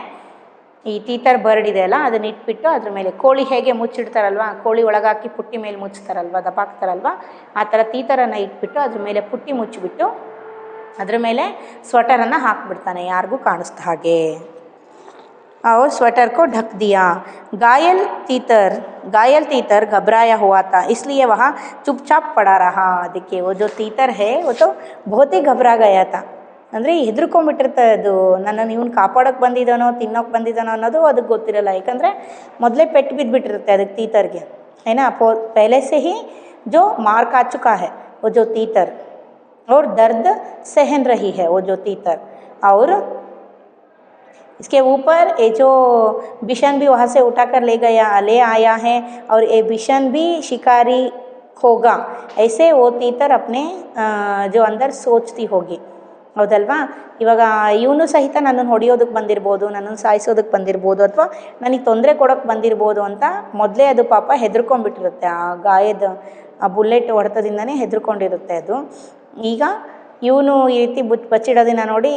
ಈ ತೀತರ್ ಬರ್ಡ್ ಇದೆಯಲ್ಲ ಅದನ್ನ ಇಟ್ಬಿಟ್ಟು ಅದ್ರ ಮೇಲೆ ಕೋಳಿ ಹೇಗೆ ಮುಚ್ಚಿಡ್ತಾರಲ್ವ, ಕೋಳಿ ಒಳಗಾಕಿ ಪುಟ್ಟಿ ಮೇಲೆ ಮುಚ್ತಾರಲ್ವ, ದಬಾಕ್ತಾರಲ್ವ, ಆ ಥರ ತೀತರನ್ನು ಇಟ್ಬಿಟ್ಟು ಅದ್ರ ಮೇಲೆ ಪುಟ್ಟಿ ಮುಚ್ಚಿಬಿಟ್ಟು ಅದ್ರ ಮೇಲೆ ಸ್ವೆಟರನ್ನು ಹಾಕ್ಬಿಡ್ತಾನೆ, ಯಾರಿಗೂ ಕಾಣಿಸ್ತಾ ಹಾಗೆ. और स्वेटर को ढक दिया. घायल तीतर घबराया हुआ था इसलिए वह चुपचाप पड़ा रहा. देखिए वो जो तीतर है वो तो बहुत ही घबरा गया था. ಅಂದರೆ ಹೆದರ್ಕೊಂಡ್ಬಿಟ್ಟಿರ್ತಾ ಅದು, ನನ್ನನ್ನು ಇವನು ಕಾಪಾಡೋಕ್ಕೆ ಬಂದಿದ್ದಾನೋ ತಿನ್ನೋಕ್ಕೆ ಬಂದಿದ್ದಾನೋ ಅನ್ನೋದು ಅದಕ್ಕೆ ಗೊತ್ತಿರಲ್ಲ. ಯಾಕಂದರೆ ಮೊದಲೇ ಪೆಟ್ಟು ಬಿದ್ದುಬಿಟ್ಟಿರುತ್ತೆ ಅದಕ್ಕೆ ತೀತರ್ಗೆ, ಏನಾ पहले से ही जो मार खा चुका है वो जो तीतर और दर्द सहन रही है वो जो तीतर. और इसके ऊपर ये जो बिशन भी वहाँ से उठा कर ले आया है और ये बिशन भी शिकारी होगा ऐसे वो तीतर अपने जो अंदर सोचती होगी. ಹೌದಲ್ವಾ, ಇವಾಗ ಇವನು ಸಹಿತ ನನ್ನನ್ನು ಹೊಡೆಯೋದಕ್ಕೆ ಬಂದಿರ್ಬೋದು, ನನ್ನನ್ನು ಸಾಯಿಸೋದಕ್ಕೆ ಬಂದಿರ್ಬೋದು, ಅಥವಾ ನನಗೆ ತೊಂದರೆ ಕೊಡೋಕ್ಕೆ ಬಂದಿರ್ಬೋದು ಅಂತ ಮೊದಲೇ ಅದು ಪಾಪ ಹೆದರ್ಕೊಂಡ್ಬಿಟ್ಟಿರುತ್ತೆ. ಆ ಗಾಯದ ಆ ಬುಲೆಟ್ ಹೊಡೆತದಿಂದನೇ ಹೆದರ್ಕೊಂಡಿರುತ್ತೆ ಅದು. ಈಗ ಇವನು ಈ ರೀತಿ ಬಚ್ಚಿಡೋದನ್ನ ನೋಡಿ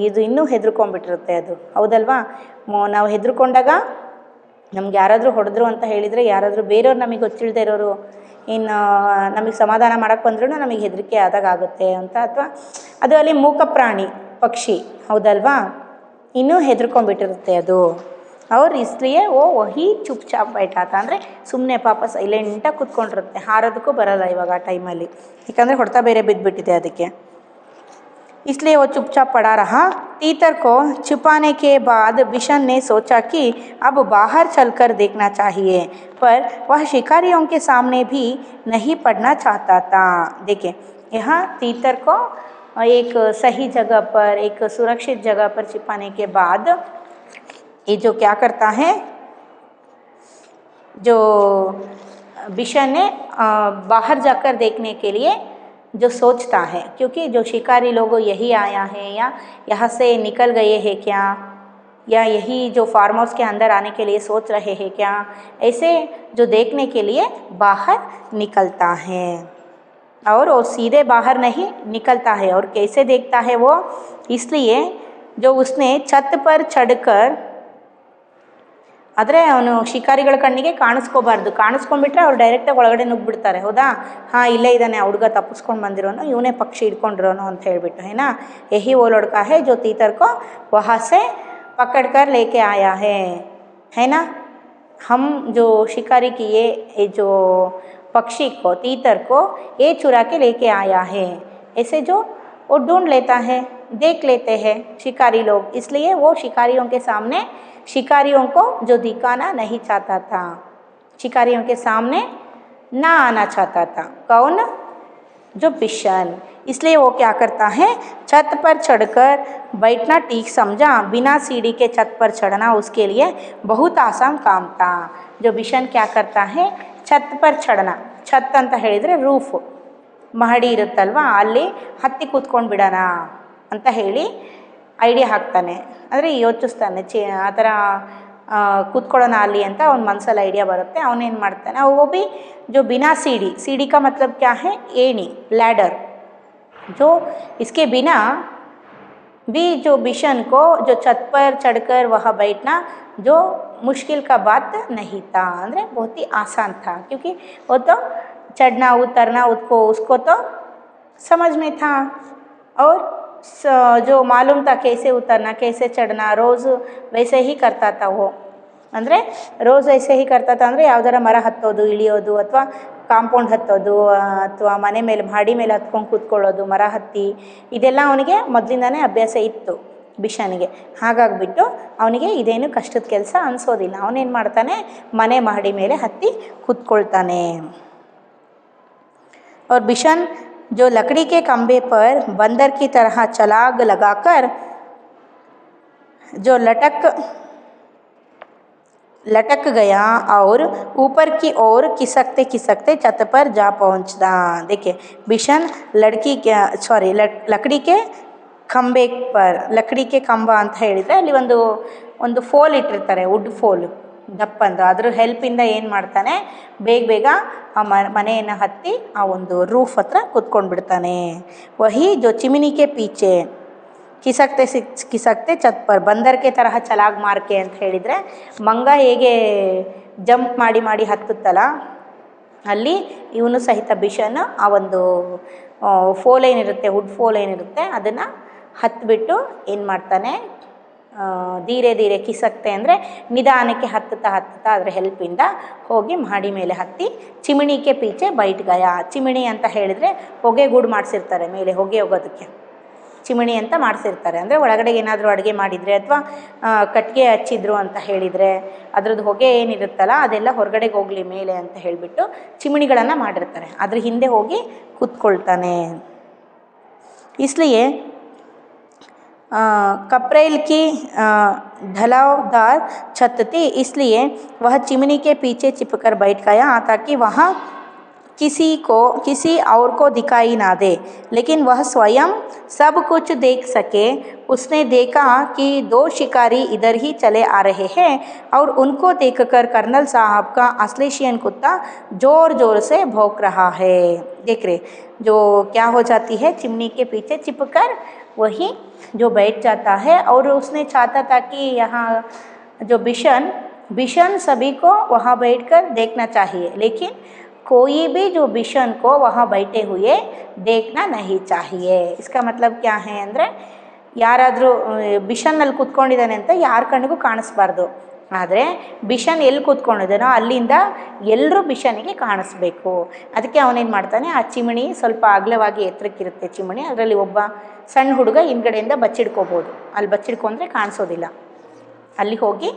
ಇದು ಇನ್ನೂ ಹೆದರ್ಕೊಂಡ್ಬಿಟ್ಟಿರುತ್ತೆ ಅದು. ಹೌದಲ್ವಾ, ನಾವು ಹೆದರ್ಕೊಂಡಾಗ ನಮ್ಗೆ ಯಾರಾದರೂ ಹೊಡೆದ್ರು ಅಂತ ಹೇಳಿದರೆ, ಯಾರಾದರೂ ಬೇರೆಯವ್ರು ನಮಗೆ ಗೊತ್ತಿಲ್ಲದೆ ಇರೋರು ಇನ್ನು ನಮಗೆ ಸಮಾಧಾನ ಮಾಡೋಕ್ಕೆ ಬಂದ್ರೂ ನಮಗೆ ಹೆದರಿಕೆ ಆದಾಗ ಆಗುತ್ತೆ ಅಂತ, ಅಥವಾ ಅದು ಅಲ್ಲಿ ಮೂಕ ಪ್ರಾಣಿ ಪಕ್ಷಿ ಹೌದಲ್ವಾ, ಇನ್ನೂ ಹೆದರ್ಕೊಂಡ್ಬಿಟ್ಟಿರುತ್ತೆ ಅದು. ಅವ್ರು ಇಸ್ಲಿಯೇ ವಹಿ ಚುಪ್ ಚಾಪ್ ಬೈಟಾತ ಅಂದರೆ ಸುಮ್ಮನೆ ಪಾಪ ಸೈಲೆಂಟಾಗಿ ಕೂತ್ಕೊಂಡಿರುತ್ತೆ, ಹಾರೋದಕ್ಕೂ ಬರಲ್ಲ ಇವಾಗ ಆ ಟೈಮಲ್ಲಿ, ಯಾಕಂದರೆ ಹೊಡೆತ ಬೇರೆ ಬಿದ್ದುಬಿಟ್ಟಿದೆ ಅದಕ್ಕೆ. इसलिए वो चुपचाप पड़ा रहा. तीतर को छुपाने के बाद बिशन ने सोचा कि अब बाहर चलकर देखना चाहिए, पर वह शिकारियों के सामने भी नहीं पड़ना चाहता था. देखिए यहाँ तीतर को एक सही जगह पर, एक सुरक्षित जगह पर छिपाने के बाद ये जो क्या करता है, जो बिशन ने बाहर जाकर देखने के लिए जो सोचता है, क्योंकि जो शिकारी लोग यही आया है या यहाँ से निकल गए हैं क्या, या यही जो फार्म हाउस के अंदर आने के लिए सोच रहे हैं क्या, ऐसे जो देखने के लिए बाहर निकलता है. और वो सीधे बाहर नहीं निकलता है. और कैसे देखता है वो, इसलिए जो उसने छत पर चढ़कर, ಆದರೆ ಅವನು ಶಿಕಾರಿಗಳ ಕಣ್ಣಿಗೆ ಕಾಣಿಸ್ಕೋಬಾರ್ದು, ಕಾಣಿಸ್ಕೊಂಡ್ಬಿಟ್ರೆ ಅವ್ರು ಡೈರೆಕ್ಟಾಗಿ ಒಳಗಡೆ ನುಗ್ಗಿಬಿಡ್ತಾರೆ. ಹೌದಾ, ಹಾಂ ಇಲ್ಲೇ ಇದ್ದಾನೆ ಆ ಹುಡುಗ ತಪ್ಪಿಸ್ಕೊಂಡು ಬಂದಿರೋನು, ಇವನೇ ಪಕ್ಷಿ ಹಿಡ್ಕೊಂಡಿರೋನು ಅಂತ ಹೇಳಿಬಿಟ್ಟು ಏನಾ. ಯಹಿ वो लड़का है जो तीतर को वहाँ से पकड़ कर लेके आया है ना. हम जो शिकारी किए ये जो पक्षी को, तीतर को ये चुरा के लेके आया है, ऐसे जो वो ढूंढ लेता है, देख लेते हैं शिकारी लोग, इसलिए वो शिकारियों के सामने, शिकारियों को जो दिखाना नहीं चाहता था, शिकारियों के सामने ना आना चाहता था. कौन, जो बिशन. इसलिए वो क्या करता है, छत पर चढ़कर बैठना ठीक समझा. बिना सीढ़ी के छत पर चढ़ना उसके लिए बहुत आसान काम था. जो बिशन क्या करता है, छत पर चढ़ना, छत ಅಂತ ಹೇಳಿದರೆ ರೂಫ್, ಮಹಡಿ ಇರುತ್ತಲ್ವ, ಅಲ್ಲಿ ಹತ್ತಿ ಕೂತ್ಕೊಂಡು ಬಿಡೋಣ ಅಂತ ಹೇಳಿ ಐಡಿಯಾ ಹಾಕ್ತಾನೆ. ಅಂದರೆ ಯೋಚಿಸ್ತಾನೆ, ಆ ಥರ ಕೂತ್ಕೊಳ್ಳೋಣ ಅಲ್ಲಿ ಅಂತ ಅವ್ನ ಮನಸ್ಸಲ್ಲಿ ಐಡಿಯಾ ಬರುತ್ತೆ. ಅವನೇನು ಮಾಡ್ತಾನೆ, वो भी जो बिना सीढ़ी, सीढ़ी का मतलब क्या है, एनी, लैडर, जो इसके बिना भी जो बिशन को जो छत पर चढ़कर वहाँ बैठना जो मुश्किल का बात नहीं था, ಅಂದರೆ बहुत ही आसान था, क्योंकि वो तो चढ़ना उतरना उसको तो समझ में था, और जो मालूम था कैसे उतरना कैसे चढ़ना, रोज़ वैसे ही करता था वो. ಅಂದರೆ ರೋज़ ऐसे ही करता था ಅಂದರೆ ಯಾವ್ದಾರ ಮರ ಹತ್ತೋದು ಇಳಿಯೋದು, ಅಥವಾ ಕಾಂಪೌಂಡ್ ಹತ್ತೋದು, ಅಥವಾ ಮನೆ ಮೇಲೆ ಮಹಡಿ ಮೇಲೆ ಹತ್ಕೊಂಡು ಕೂತ್ಕೊಳ್ಳೋದು, ಮರ ಹತ್ತಿ, ಇದೆಲ್ಲ ಅವನಿಗೆ ಮೊದಲಿಂದನೇ ಅಭ್ಯಾಸ ಇತ್ತು. ಬಿಷನ್ಗೆ. ಹಾಗಾಗಿಬಿಟ್ಟು ಅವನಿಗೆ ಇದೇನು ಕಷ್ಟದ ಕೆಲಸ ಅನಿಸೋದಿಲ್ಲ. ಅವನೇನು ಮಾಡ್ತಾನೆ, ಮನೆ ಮಹಡಿ ಮೇಲೆ ಹತ್ತಿ ಕೂತ್ಕೊಳ್ತಾನೆ. और बिशन जो लकड़ी के खंभे पर बंदर की तरह छलांग लगाकर जो लटक गया और ऊपर की ओर खिसकते खिसकते छत पर जा पहुंचा. देखिए बिशन ಲಕಡಿ ಕೆ ಕಂಬೆ ಪರ್, ಲಕಡಿ ಕೆ ಕಂಬ ಅಂತ ಹೇಳಿದರೆ ಅಲ್ಲಿ ಒಂದು ಫೋಲ್ ಇಟ್ಟಿರ್ತಾರೆ, ವುಡ್ ಫೋಲ್ ದಪ್ಪಂದು. ಅದ್ರ ಹೆಲ್ಪಿಂದ ಏನು ಮಾಡ್ತಾನೆ, ಬೇಗ ಆ ಮನೆಯನ್ನು ಹತ್ತಿ ಆ ಒಂದು ರೂಫ್ ಹತ್ರ ಕೂತ್ಕೊಂಡು ಬಿಡ್ತಾನೆ. ವಹಿ ಜೋ ಚಿಮಿನಿ ಕೆ ಪೀಚೆ ಕಿಸಕ್ತೆ ಛತ್ ಪರ್ ಬಂದರ್ಕೆ ತರಹ ಛಲಾಂಗ್ ಮಾರ್ಕೆ ಅಂತ ಹೇಳಿದರೆ, ಮಂಗ ಹೇಗೆ ಜಂಪ್ ಮಾಡಿ ಹತ್ತುತ್ತಲ್ಲ, ಅಲ್ಲಿ ಇವನು ಸಹಿತ ಬಿಷನ್ ಆ ಒಂದು ಫೋಲ್ ಏನಿರುತ್ತೆ, ವುಡ್ ಫೋಲ್ ಏನಿರುತ್ತೆ ಅದನ್ನು ಹತ್ತಿಬಿಟ್ಟು ಏನು ಮಾಡ್ತಾನೆ, ಧೀರೆ ಕಿಸಕ್ತೆ ಅಂದರೆ ನಿಧಾನಕ್ಕೆ ಹತ್ತುತ್ತಾ ಅದರ ಹೆಲ್ಪಿಂದ ಹೋಗಿ ಮಹಡಿ ಮೇಲೆ ಹತ್ತಿ ಚಿಮಿಣಿಗೆ ಪೀಚೆ ಬೈಟ್ ಗಯ. ಚಿಮಿಣಿ ಅಂತ ಹೇಳಿದರೆ ಹೊಗೆ ಗೂಡು ಮಾಡಿಸಿರ್ತಾರೆ, ಮೇಲೆ ಹೊಗೆ ಹೋಗೋದಕ್ಕೆ ಚಿಮಿಣಿ ಅಂತ ಮಾಡಿಸಿರ್ತಾರೆ. ಅಂದರೆ ಒಳಗಡೆ ಏನಾದರೂ ಅಡುಗೆ ಮಾಡಿದರೆ ಅಥವಾ ಕಟ್ಟಿಗೆ ಹಚ್ಚಿದ್ರು ಅಂತ ಹೇಳಿದರೆ ಅದರದ್ದು ಹೊಗೆ ಏನಿರುತ್ತಲ್ಲ ಅದೆಲ್ಲ ಹೊರಗಡೆಗೆ ಹೋಗಲಿ ಮೇಲೆ ಅಂತ ಹೇಳಿಬಿಟ್ಟು ಚಿಮಿಣಿಗಳನ್ನು ಮಾಡಿರ್ತಾರೆ. ಅದ್ರ ಹಿಂದೆ ಹೋಗಿ ಕೂತ್ಕೊಳ್ತಾನೆ. इसलिए कपरेल की ढलावदार छत थी, इसलिए वह चिमनी के पीछे चिपकर बैठ गया ताकि वहाँ किसी और को दिखाई ना दे, लेकिन वह स्वयं सब कुछ देख सके. उसने देखा कि 2 शिकारी इधर ही चले आ रहे हैं और उनको देखकर कर्नल साहब का ऑस्ट्रेलियन कुत्ता ज़ोर से भौंक रहा है. देख रहे जो क्या हो जाती है, चिमनी के पीछे चिपकर वही जो बैठ जाता है. और उसने चाहता था कि यहाँ जो बिशन सभी को वहाँ बैठकर देखना चाहिए, लेकिन कोई भी जो बिशन को वहाँ बैठे हुए देखना नहीं चाहिए. इसका मतलब क्या है ಅಂದರೆ, ಯಾರಾದರೂ ಬಿಷನ್ನಲ್ಲಿ ಕೂತ್ಕೊಂಡಿದ್ದಾನೆ ಅಂತ ಯಾರ ಕಣ್ಣಿಗೂ ಕಾಣಿಸ್ಬಾರ್ದು. ಆದರೆ ಬಿಷನ್ ಎಲ್ಲಿ ಕೂತ್ಕೊಂಡಿದ್ದಾನೋ ಅಲ್ಲಿಂದ ಎಲ್ಲರೂ ಬಿಷನಿಗೆ ಕಾಣಿಸ್ಬೇಕು. ಅದಕ್ಕೆ ಅವನೇನು ಮಾಡ್ತಾನೆ, ಆ ಚಿಮಣಿ ಸ್ವಲ್ಪ ಅಗಲವಾಗಿ ಎತ್ತರಕ್ಕಿರುತ್ತೆ ಚಿಮಣಿ, ಅದರಲ್ಲಿ ಒಬ್ಬ ಸಣ್ಣ ಹುಡುಗ ಹಿಂದ್ಗಡೆಯಿಂದ ಬಚ್ಚಿಡ್ಕೋಬೋದು. ಅಲ್ಲಿ ಬಚ್ಚಿಡ್ಕೊಂಡ್ರೆ ಕಾಣಿಸೋದಿಲ್ಲ. ಅಲ್ಲಿ ಹೋಗಿ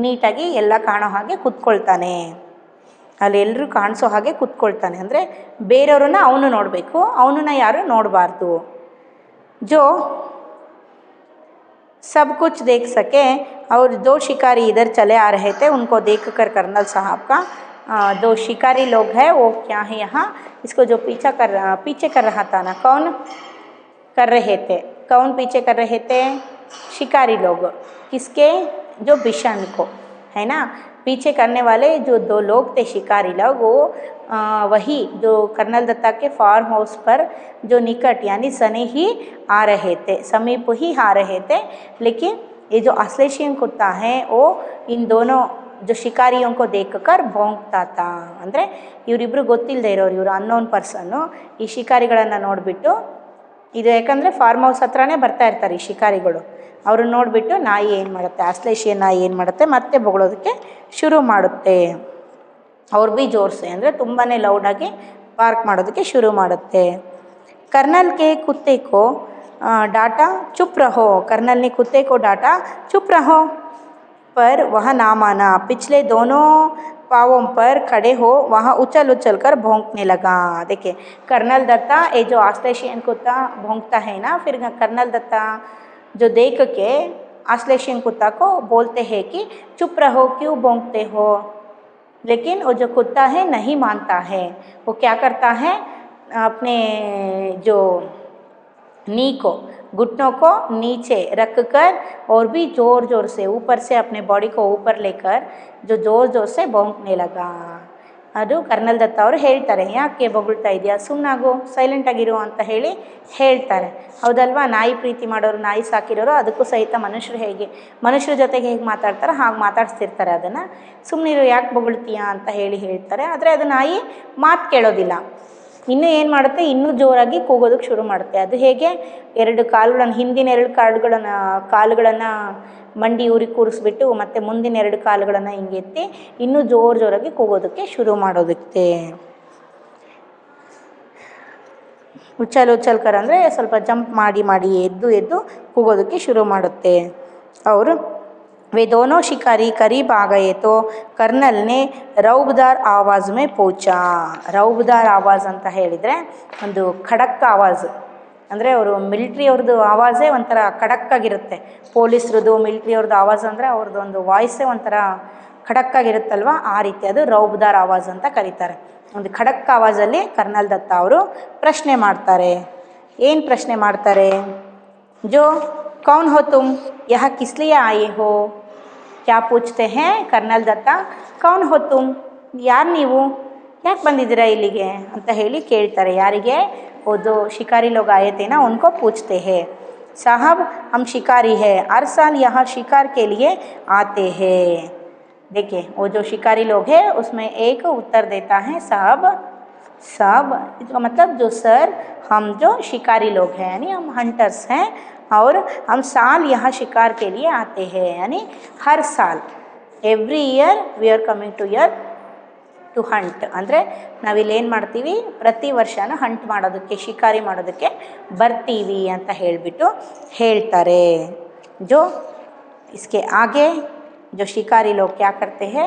ನೀಟಾಗಿ ಎಲ್ಲ ಕಾಣೋ ಹಾಗೆ ಕೂತ್ಕೊಳ್ತಾನೆ. ಅಲ್ಲಿ ಎಲ್ಲರೂ ಕಾಣಿಸೋ ಹಾಗೆ ಕೂತ್ಕೊಳ್ತಾನೆ. ಅಂದರೆ ಬೇರೆಯವ್ರನ್ನ ಅವನು ನೋಡಬೇಕು, ಅವನನ್ನ ಯಾರು ನೋಡಬಾರ್ದು. ಜೋ सब कुछ देख सके और 2 शिकारी इधर चले आ रहे थे, उनको देखकर कर्नल साहब का 2 शिकारी लोग हैं, वो क्या है यहाँ, इसको जो पीछे कर रहा था ना, कौन पीछे कर रहे थे, शिकारी लोग. किसके, जो बिशन को है ना, पीछे करने वाले जो 2 लोग थे शिकारी लोग, वो वही जो कर्नल दत्ता के फार्म हाउस पर जो निकट यानी समीप ही आ रहे थे. लेकिन ये जो ऑस्ट्रेलियन कुत्ता है वो इन दोनों जो शिकारियों को देखकर भौंकता था. ಅಂದರೆ ಇವರಿಬ್ಬರು ಗೊತ್ತಿಲ್ಲದೆ ಇರೋರು, ಇವರು ಅನ್ನೋನ್ ಪರ್ಸನ್ನು ಈ ಶಿಕಾರಿಗಳನ್ನು ನೋಡಿಬಿಟ್ಟು, ಇದು ಯಾಕಂದರೆ ಫಾರ್ಮ್ ಹೌಸ್ ಹತ್ರನೇ ಬರ್ತಾ ಇರ್ತಾರೆ ಈ ಶಿಕಾರಿಗಳು, ಅವ್ರನ್ನ ನೋಡಿಬಿಟ್ಟು ನಾಯಿ ಏನು ಮಾಡುತ್ತೆ, ಆಸ್ಟ್ರೇಲಿಯನ್ ನಾಯಿ ಏನು ಮಾಡುತ್ತೆ, ಮತ್ತೆ ಬೊಗಳೋದಕ್ಕೆ ಶುರು ಮಾಡುತ್ತೆ. ಅವ್ರು ಬಿ ಜೋರ್ಸೆ ಅಂದರೆ ತುಂಬಾ ಲೌಡಾಗಿ ಪಾರ್ಕ್ ಮಾಡೋದಕ್ಕೆ ಶುರು ಮಾಡುತ್ತೆ. कर्नल के कुत्ते को डांटा, चुप रहो. कर्नल ने कुत्ते को डांटा, चुप रहो, पर वह ना माना. पिछले दोनों पाँवों पर खड़े हो वहाँ उछल कर भौंकने लगा. देखिए कर्नल दत्ता, ये जो ऑस्ट्रेलियन कुत्ता भौंकता है ना, फिर कर्नल दत्ता जो देख के ऑस्ट्रेलियन कुत्ता को बोलते हैं कि चुप रहो, क्यों भौंकते हो. लेकिन वो जो कुत्ता है नहीं मानता है. वो क्या करता है, अपने जो नी को, घुटनों को नीचे रख कर और भी ज़ोर से ऊपर से अपने बॉडी को ऊपर लेकर जो ज़ोर से भौंकने लगा. ಅದು ಕರ್ನಲ್ ದತ್ತ ಅವರು ಹೇಳ್ತಾರೆ, ಯಾಕೆ ಬೊಗಳ್ತಾ ಇದೆಯಾ, ಸುಮ್ಮನಾಗು, ಸೈಲೆಂಟಾಗಿರು ಅಂತ ಹೇಳಿ ಹೇಳ್ತಾರೆ. ಹೌದಲ್ವಾ, ನಾಯಿ ಪ್ರೀತಿ ಮಾಡೋರು, ನಾಯಿ ಸಾಕಿರೋರು ಅದಕ್ಕೂ ಸಹಿತ ಮನುಷ್ಯರ ಜೊತೆಗೆ ಹೇಗೆ ಮಾತಾಡ್ತಾರೆ ಹಾಗೆ ಮಾತಾಡಿಸ್ತಿರ್ತಾರೆ. ಅದನ್ನು ಸುಮ್ಮನಿರು, ಯಾಕೆ ಬೊಗಳ್ತೀಯಾ ಅಂತ ಹೇಳ್ತಾರೆ. ಆದರೆ ಅದು ನಾಯಿ ಮಾತು ಕೇಳೋದಿಲ್ಲ. ಇನ್ನೂ ಏನು ಮಾಡುತ್ತೆ, ಇನ್ನೂ ಜೋರಾಗಿ ಕೂಗೋದಕ್ಕೆ ಶುರು ಮಾಡುತ್ತೆ. ಅದು ಹೇಗೆ, 2 ಕಾಲುಗಳನ್ನು, ಹಿಂದಿನ 2 ಕಾಲುಗಳನ್ನು ಮಂಡಿ ಊರಿ ಕೂರಿಸ್ಬಿಟ್ಟು ಮತ್ತು ಮುಂದಿನ 2 ಕಾಲುಗಳನ್ನು ಹಿಂಗೆ ಎತ್ತಿ ಇನ್ನೂ ಜೋರಾಗಿ ಕೂಗೋದಕ್ಕೆ ಶುರು ಮಾಡೋದಕ್ಕೆ. ಉಚ್ಚಲ್ ಉಚ್ಚಲ್ಕರ್ ಅಂದರೆ ಸ್ವಲ್ಪ ಜಂಪ್ ಮಾಡಿ ಮಾಡಿ ಎದ್ದು ಎದ್ದು ಕೂಗೋದಕ್ಕೆ ಶುರು ಮಾಡುತ್ತೆ. ಅವರು वे दोनों शिकारी करीब आ गए तो कर्नल ने रौबदार आवाज़ में पूछा. ರೌಬದಾರ್ ಆವಾಜ್ ಅಂತ ಹೇಳಿದರೆ ಒಂದು ಖಡಕ್ ಆವಾಜ್, ಅಂದರೆ ಅವರು ಮಿಲ್ಟ್ರಿ ಅವ್ರದ್ದು ಆವಾಜೇ ಒಂಥರ ಖಡಕ್ಕಾಗಿರುತ್ತೆ. ಪೊಲೀಸ್ರದ್ದು ಮಿಲ್ಟ್ರಿ ಅವ್ರದ್ದು ಆವಾಜ್ ಅಂದರೆ ಅವ್ರದ್ದು ಒಂದು ವಾಯ್ಸೇ ಒಂಥರ ಖಡಕ್ಕಾಗಿರುತ್ತಲ್ವ, ಆ ರೀತಿ ಅದು ರೌಬದಾರ್ ಆವಾಜ್ ಅಂತ ಕರೀತಾರೆ. ಒಂದು ಖಡಕ್ ಆವಾಜಲ್ಲಿ ಕರ್ನಲ್ ದತ್ತ ಅವರು ಪ್ರಶ್ನೆ ಮಾಡ್ತಾರೆ. ಏನು ಪ್ರಶ್ನೆ ಮಾಡ್ತಾರೆ? ಜೋ कौन हो तुम, यहाँ किस लिए आए हो? क्या पूछते हैं कर्नल दत्ता. कौन हो तुम, ಯಾರು ನೀವು, ಯಾಕೆ ಬಂದಿದ್ದೀರಾ ಇಲ್ಲಿಗೆ ಅಂತ ಹೇಳಿ ಕೇಳ್ತಾರೆ. ಯಾರಿಗೆ? वो जो शिकारी लोग आए थे ना उनको पूछते हैं. साहब हम शिकारी है, हर साल यहाँ शिकार के लिए आते हैं. देखिए वो जो शिकारी लोग हैं उसमें एक उत्तर देता है साहब. सब इसका मतलब जो सर, हम जो शिकारी लोग हैं यानी हम हंटर्स हैं और हम साल यहाँ शिकार के लिए आते हैं, यानी हर साल every year we are coming to here to hunt. ಅಂದರೆ ನಾವಿಲ್ಲೇನು ಮಾಡ್ತೀವಿ, ಪ್ರತಿ ವರ್ಷನೂ ಹಂಟ್ ಮಾಡೋದಕ್ಕೆ, ಶಿಕಾರಿ ಮಾಡೋದಕ್ಕೆ ಬರ್ತೀವಿ ಅಂತ ಹೇಳಿಬಿಟ್ಟು ಹೇಳ್ತಾರೆ. जो इसके आगे जो शिकारी लोग क्या करते हैं,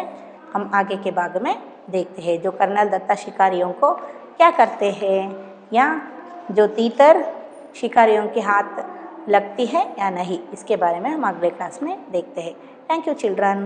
हम आगे के भाग में देखते हैं. जो कर्नल दत्ता शिकारियों को क्या करते हैं, या जो तीतर शिकारियों के हाथ लगती है या नहीं, इसके बारे में हम अगले क्लास में देखते हैं. Thank you children.